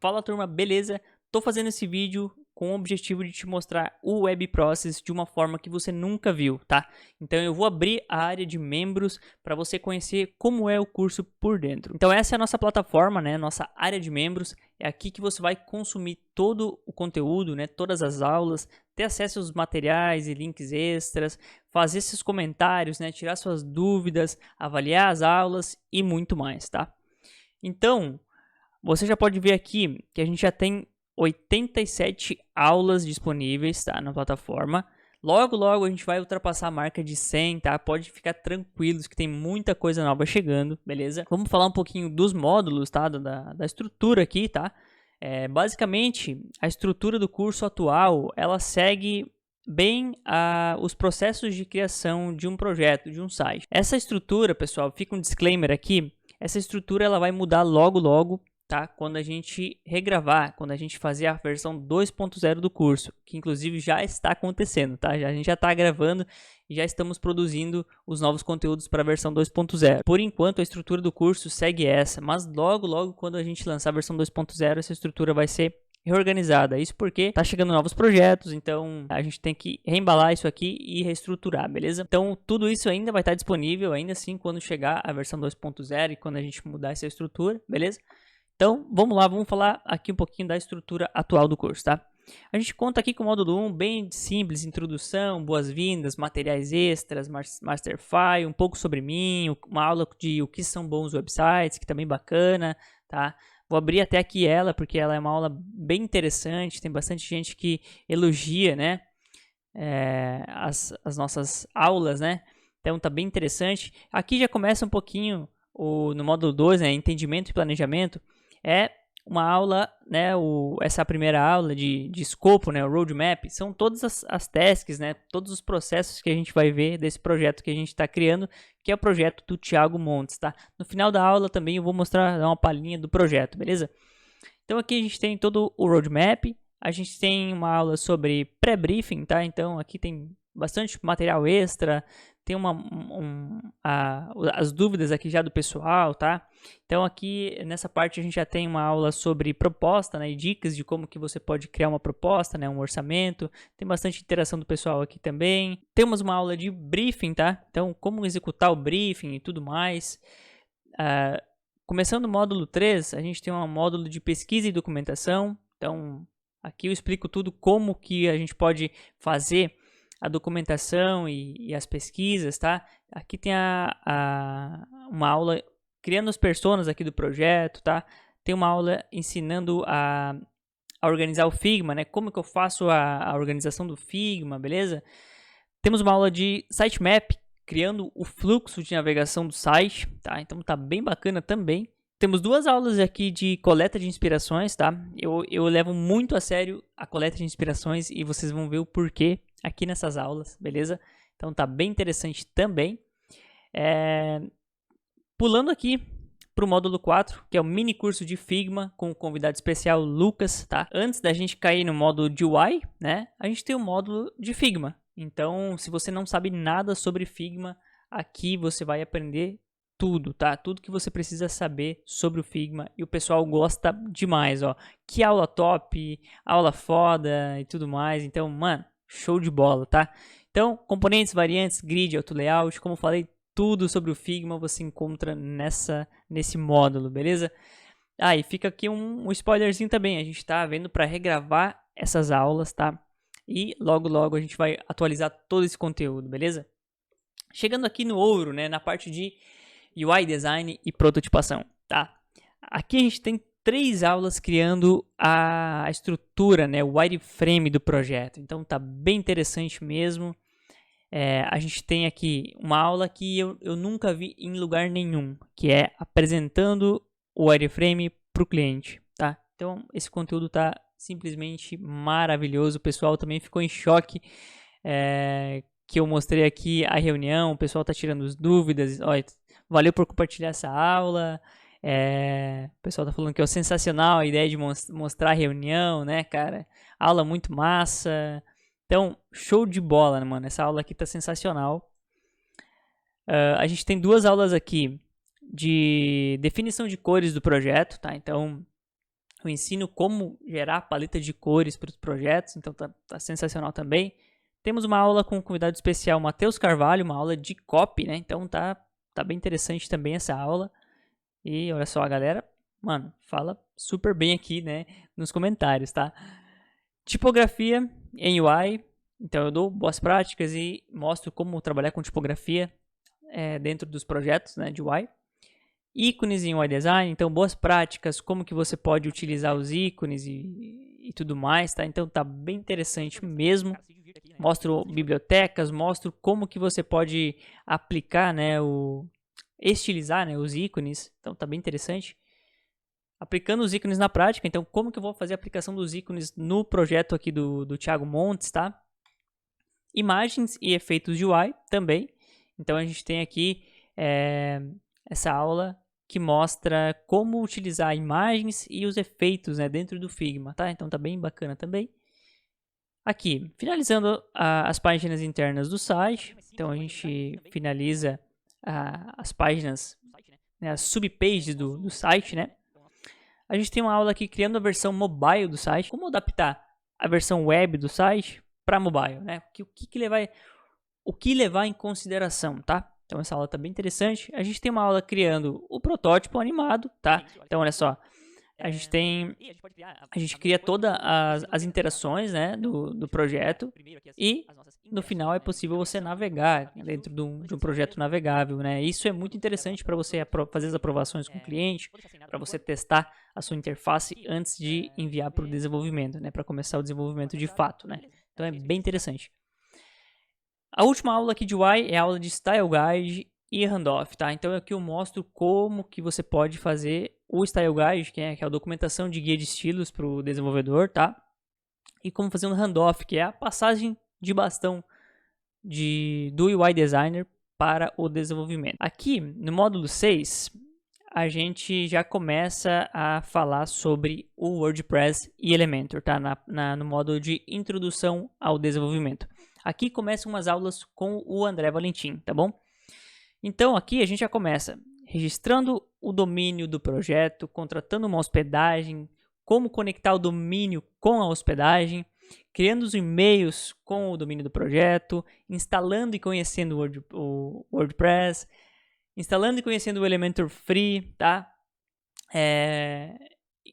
Fala turma, beleza? Tô fazendo esse vídeo com o objetivo de te mostrar o Web Process de uma forma que você nunca viu, tá? Então eu vou abrir a área de membros para você conhecer como é o curso por dentro. Então essa é a nossa plataforma, né? Nossa área de membros. É aqui que você vai consumir todo o conteúdo, né? Todas as aulas, ter acesso aos materiais e links extras, fazer seus comentários, né? Tirar suas dúvidas, avaliar as aulas e muito mais, tá? Então, você já pode ver aqui que a gente já tem 87 aulas disponíveis, tá, na plataforma. Logo, logo a gente vai ultrapassar a marca de 100, tá? Pode ficar tranquilos que tem muita coisa nova chegando, beleza? Vamos falar um pouquinho dos módulos, tá? Da estrutura aqui, tá? Basicamente, a estrutura do curso atual, ela segue bem os processos de criação de um projeto, de um site. Essa estrutura, pessoal, fica um disclaimer aqui, essa estrutura ela vai mudar logo, logo, tá? Quando a gente regravar, quando a gente fazer a versão 2.0 do curso, que inclusive já está acontecendo, tá? A gente já está gravando e já estamos produzindo os novos conteúdos para a versão 2.0. Por enquanto, a estrutura do curso segue essa, mas logo, logo, quando a gente lançar a versão 2.0, essa estrutura vai ser reorganizada. Isso porque tá chegando novos projetos, então a gente tem que reembalar isso aqui e reestruturar, beleza? Então tudo isso ainda vai estar disponível, ainda assim, quando chegar a versão 2.0 e quando a gente mudar essa estrutura, beleza? Então, vamos lá, vamos falar aqui um pouquinho da estrutura atual do curso, tá? A gente conta aqui com o módulo 1, bem simples, introdução, boas-vindas, materiais extras, master file, um pouco sobre mim, uma aula de o que são bons websites, que também bacana, tá? Vou abrir até aqui ela, porque ela é uma aula bem interessante, tem bastante gente que elogia, né, as nossas aulas, né? Então tá bem interessante. Aqui já começa um pouquinho, no módulo 2, né, entendimento e planejamento, é uma aula, né, essa primeira aula de escopo, né, o roadmap, são todas as tasks, né, todos os processos que a gente vai ver desse projeto que a gente está criando, que é o projeto do Thiago Montes, tá? No final da aula também eu vou mostrar, dar uma palhinha do projeto, beleza? Então aqui a gente tem todo o roadmap, a gente tem uma aula sobre pré-briefing, tá? Então aqui tem bastante material extra, tem as dúvidas aqui já do pessoal, tá? Então aqui nessa parte a gente já tem uma aula sobre proposta, né, e dicas de como que você pode criar uma proposta, né, um orçamento. Tem bastante interação do pessoal aqui também. Temos uma aula de briefing, tá? Então como executar o briefing e tudo mais. Começando o módulo 3, a gente tem um módulo de pesquisa e documentação. Então aqui eu explico tudo como que a gente pode fazer a documentação e as pesquisas, tá? Aqui tem uma aula criando as personas aqui do projeto, tá? Tem uma aula ensinando a organizar o Figma, né? Como que eu faço a organização do Figma, beleza? Temos uma aula de sitemap, criando o fluxo de navegação do site, tá? Então tá bem bacana também. Temos duas aulas aqui de coleta de inspirações, tá? Eu levo muito a sério a coleta de inspirações e vocês vão ver o porquê aqui nessas aulas, beleza? Então tá bem interessante também. Pulando aqui para o módulo 4, que é o mini curso de Figma com o convidado especial Lucas, tá? Antes da gente cair no módulo de UI, né? A gente tem o módulo de Figma. Então, se você não sabe nada sobre Figma, aqui você vai aprender tudo, tá? Tudo que você precisa saber sobre o Figma e o pessoal gosta demais, ó. Que aula top, aula foda e tudo mais. Então, mano, show de bola, tá? Então, componentes, variantes, grid, auto layout, como eu falei, tudo sobre o Figma você encontra nesse módulo, beleza? E fica aqui um spoilerzinho também, a gente está vendo para regravar essas aulas, tá? E logo logo a gente vai atualizar todo esse conteúdo, beleza? Chegando aqui no ouro, né, na parte de UI design e prototipação, tá? Aqui a gente tem 3 aulas criando a estrutura, né, o wireframe do projeto. Então tá bem interessante mesmo. A gente tem aqui uma aula que eu nunca vi em lugar nenhum, que é apresentando o wireframe para o cliente, tá? Então esse conteúdo tá simplesmente maravilhoso. O pessoal também ficou em choque que eu mostrei aqui a reunião. O pessoal tá tirando as dúvidas. Olha, valeu por compartilhar essa aula. O pessoal tá falando que é sensacional a ideia de mostrar a reunião, né, cara? Aula muito massa. Então, show de bola, né, mano? Essa aula aqui tá sensacional. A gente tem 2 aulas aqui de definição de cores do projeto, tá? Então, Eu ensino como gerar paleta de cores para os projetos, então tá sensacional também. Temos uma aula com um convidado especial, Matheus Carvalho, uma aula de copy, né? Então tá bem interessante também essa aula. E olha só, a galera, mano, fala super bem aqui, né, nos comentários, tá? Tipografia em UI, então eu dou boas práticas e mostro como trabalhar com tipografia dentro dos projetos, né, de UI. Ícones em UI Design, então boas práticas, como que você pode utilizar os ícones e tudo mais, tá? Então tá bem interessante mesmo. Mostro bibliotecas, mostro como que você pode aplicar, né, estilizar, né, os ícones, então tá bem interessante. Aplicando os ícones na prática, então como que eu vou fazer a aplicação dos ícones no projeto aqui do Thiago Montes, tá? Imagens e efeitos de UI também, então a gente tem aqui essa aula que mostra como utilizar imagens e os efeitos, né, dentro do Figma, tá? Então tá bem bacana também. Aqui, finalizando as páginas internas do site, então a gente finaliza as páginas, né, as subpages do site, né? A gente tem uma aula aqui criando a versão mobile do site, como adaptar a versão web do site para mobile, né? O que levar em consideração, tá? Então essa aula tá bem interessante. A gente tem uma aula criando o protótipo animado, tá? Então olha só, a gente cria todas as interações, né, do projeto e no final é possível você navegar dentro de um projeto navegável, né? Isso é muito interessante para você fazer as aprovações com o cliente, para você testar a sua interface antes de enviar para o desenvolvimento, né? Para começar o desenvolvimento de fato, né? Então é bem interessante. A última aula aqui de UI é a aula de Style Guide e Handoff, tá? Então aqui eu mostro como que você pode fazer o Style Guide, que é a documentação de guia de estilos para o desenvolvedor, tá? E como fazer um Handoff, que é a passagem de bastão do UI Designer para o desenvolvimento. Aqui, no módulo 6, a gente já começa a falar sobre o WordPress e Elementor, tá? No módulo de Introdução ao Desenvolvimento. Aqui começam umas aulas com o André Valentim, tá bom? Então aqui a gente já começa registrando o domínio do projeto, contratando uma hospedagem, como conectar o domínio com a hospedagem, criando os e-mails com o domínio do projeto, instalando e conhecendo o WordPress, instalando e conhecendo o Elementor Free, tá?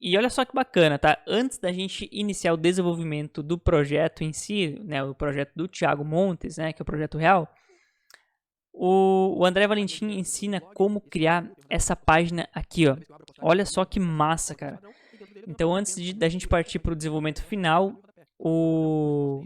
E olha só que bacana, tá? Antes da gente iniciar o desenvolvimento do projeto em si, né, o projeto do Thiago Montes, né, que é o projeto real, o André Valentim ensina como criar essa página aqui, ó. Olha só que massa, cara. Então, antes da gente partir para o desenvolvimento final, o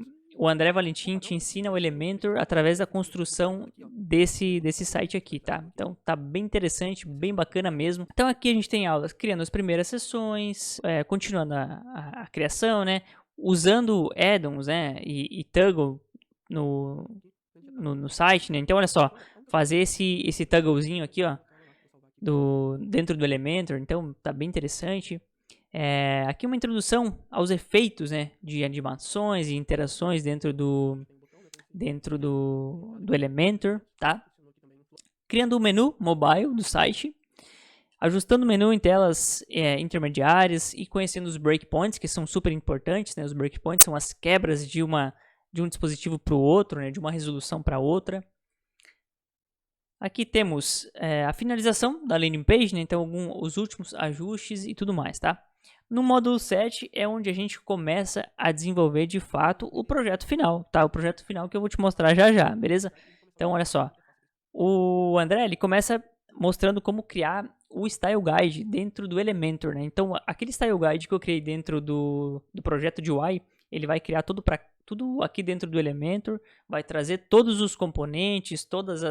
André Valentim te ensina o Elementor através da construção desse site aqui, tá? Então, tá bem interessante, bem bacana mesmo. Então, aqui a gente tem aulas criando as primeiras sessões, continuando a criação, né? Usando add-ons, né? E toggle no site, né? Então, olha só, fazer esse togglezinho aqui, ó, dentro do Elementor, então tá bem interessante. Aqui uma introdução aos efeitos, né, de animações e interações dentro do Elementor, tá? Criando o menu mobile do site, ajustando o menu em telas intermediárias e conhecendo os breakpoints, que são super importantes, né? Os breakpoints são as quebras de um dispositivo para o outro, né? De uma resolução para outra. Aqui temos a finalização da landing page, né? Então os últimos ajustes e tudo mais, tá? No módulo 7 é onde a gente começa a desenvolver de fato o projeto final, tá? O projeto final que eu vou te mostrar já já, beleza? Então olha só, o André ele começa mostrando como criar o Style Guide dentro do Elementor, né? Então aquele Style Guide que eu criei dentro do projeto de UI, ele vai criar tudo aqui dentro do Elementor, vai trazer todos os componentes, todas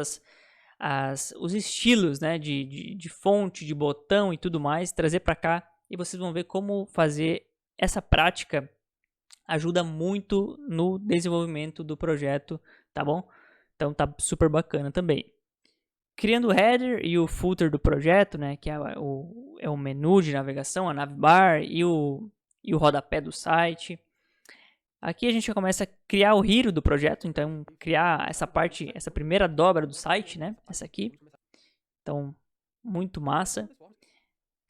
os estilos, né, de fonte, de botão e tudo mais, trazer para cá e vocês vão ver como fazer essa prática ajuda muito no desenvolvimento do projeto, tá bom? Então tá super bacana também. Criando o header e o footer do projeto, né, que é o menu de navegação, a navbar e o rodapé do site. Aqui a gente começa a criar o hero do projeto, então criar essa primeira dobra do site, né? Essa aqui. Então, muito massa.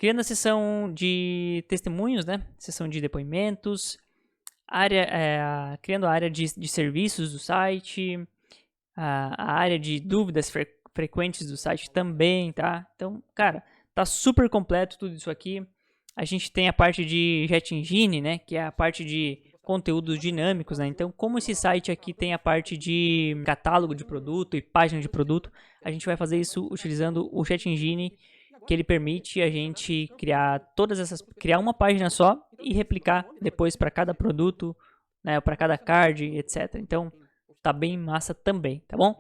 Criando a seção de testemunhos, né? Seção de depoimentos, criando a área de serviços do site, a área de dúvidas frequentes do site também, tá? Então, cara, tá super completo tudo isso aqui. A gente tem a parte de Jet Engine, né? Que é a parte de conteúdos dinâmicos, né? Então, como esse site aqui tem a parte de catálogo de produto e página de produto, a gente vai fazer isso utilizando o Jet Engine, que ele permite a gente criar uma página só e replicar depois para cada produto, né? Para cada card, etc. Então, tá bem massa também, tá bom?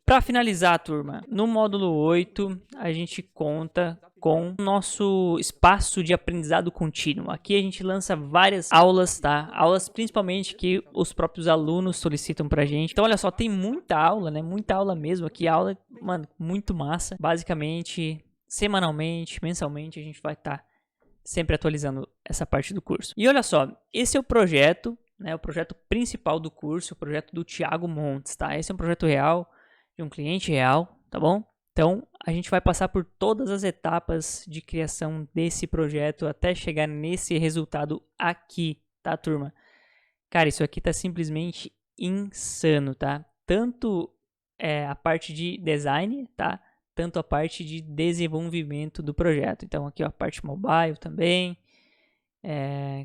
Para finalizar, turma, no módulo 8, a gente conta com o nosso espaço de aprendizado contínuo. Aqui a gente lança várias aulas, tá? Aulas principalmente que os próprios alunos solicitam pra gente. Então, olha só, tem muita aula, né? Muita aula mesmo aqui. Aula, mano, muito massa. Basicamente, semanalmente, mensalmente, a gente vai estar sempre atualizando essa parte do curso. E olha só, esse é o projeto, né? O projeto principal do curso, o projeto do Thiago Montes, tá? Esse é um projeto real, de um cliente real, tá bom? Então, a gente vai passar por todas as etapas de criação desse projeto até chegar nesse resultado aqui, tá, turma? Cara, isso aqui tá simplesmente insano, tá? Tanto a parte de design, tá? Tanto a parte de desenvolvimento do projeto. Então, aqui ó, a parte mobile também.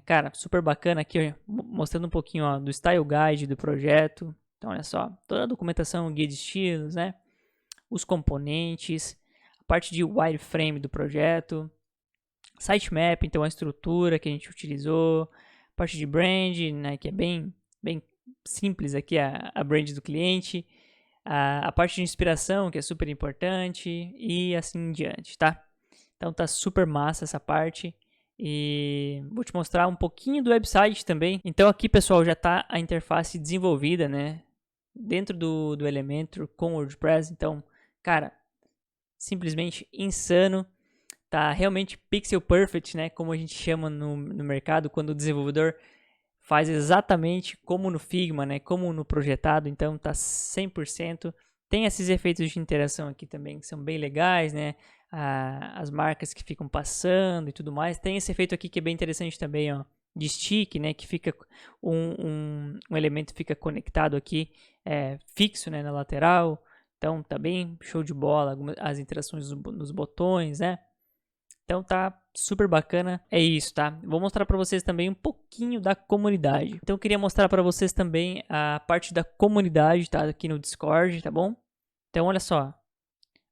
Cara, super bacana aqui, ó, mostrando um pouquinho ó, do style guide do projeto. Então, olha só, toda a documentação, guia de estilos, né? Os componentes, a parte de wireframe do projeto, sitemap, então a estrutura que a gente utilizou, a parte de brand, né? Que é bem simples aqui, a brand do cliente, a parte de inspiração, que é super importante, e assim em diante, tá? Então, tá super massa essa parte. E vou te mostrar um pouquinho do website também. Então aqui, pessoal, já está a interface desenvolvida, né? Dentro do Elementor com o WordPress. Então, cara, simplesmente insano. Tá realmente pixel perfect, né? Como a gente chama no mercado, quando o desenvolvedor faz exatamente como no Figma, né? Como no projetado. Então, tá 100%. Tem esses efeitos de interação aqui também, que são bem legais, né? As marcas que ficam passando e tudo mais. Tem esse efeito aqui que é bem interessante também, ó, de stick, né? Que fica um elemento fica conectado aqui, fixo, né? Na lateral. Então tá bem show de bola. As interações nos botões, né? Então tá super bacana. É isso, tá? Vou mostrar para vocês também um pouquinho da comunidade. Então eu queria mostrar para vocês também a parte da comunidade, tá? Aqui no Discord, tá bom? Então olha só,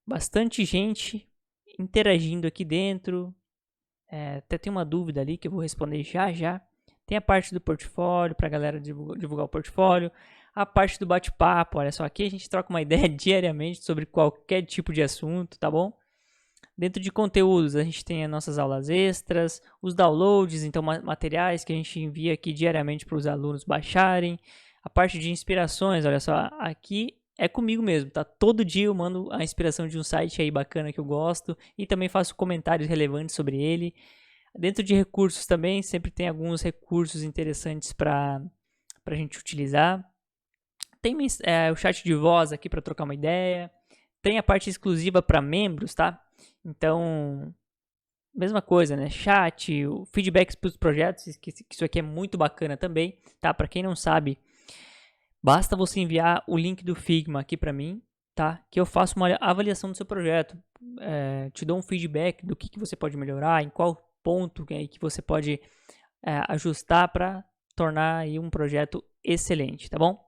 bastante gente interagindo aqui dentro. Até tem uma dúvida ali que eu vou responder já. Tem a parte do portfólio, para a galera divulgar o portfólio. A parte do bate-papo, olha só, aqui a gente troca uma ideia diariamente sobre qualquer tipo de assunto, tá bom? Dentro de conteúdos, a gente tem as nossas aulas extras, os downloads, então materiais que a gente envia aqui diariamente para os alunos baixarem. A parte de inspirações, olha só, aqui é comigo mesmo, tá? Todo dia eu mando a inspiração de um site aí bacana que eu gosto e também faço comentários relevantes sobre ele. Dentro de recursos também, sempre tem alguns recursos interessantes para a gente utilizar. Tem o chat de voz aqui para trocar uma ideia. Tem a parte exclusiva para membros, tá? Então, mesma coisa, né? Chat, feedbacks para os projetos, que isso aqui é muito bacana também, tá? Para quem não sabe, basta você enviar o link do Figma aqui para mim, tá? Que eu faço uma avaliação do seu projeto. Te dou um feedback do que você pode melhorar, em qual ponto que você pode ajustar para tornar aí um projeto excelente, tá bom?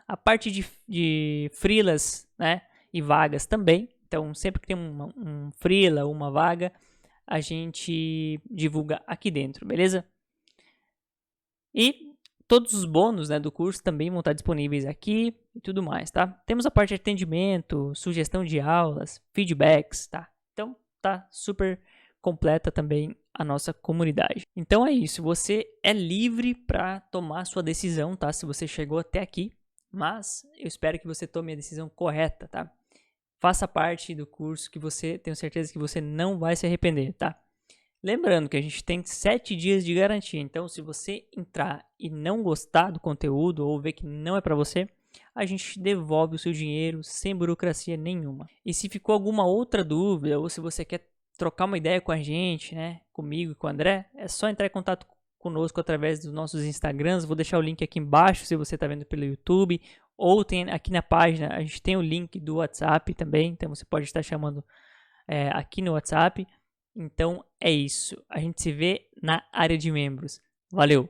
A parte de freelas, né? E vagas também. Então, sempre que tem um freela, uma vaga, a gente divulga aqui dentro, beleza? E todos os bônus, né, do curso também vão estar disponíveis aqui e tudo mais, tá? Temos a parte de atendimento, sugestão de aulas, feedbacks, tá? Então, tá super completa também a nossa comunidade. Então é isso, você é livre para tomar a sua decisão, tá? Se você chegou até aqui, mas eu espero que você tome a decisão correta, tá? Faça parte do curso que tenho certeza que você não vai se arrepender, tá? Lembrando que a gente tem 7 dias de garantia, então se você entrar e não gostar do conteúdo ou ver que não é para você, a gente devolve o seu dinheiro sem burocracia nenhuma. E se ficou alguma outra dúvida ou se você quer trocar uma ideia com a gente, né, comigo e com o André, é só entrar em contato conosco através dos nossos Instagrams. Vou deixar o link aqui embaixo se você está vendo pelo YouTube, ou tem aqui na página, a gente tem o link do WhatsApp também, então você pode estar chamando aqui no WhatsApp. Então é isso, a gente se vê na área de membros. Valeu!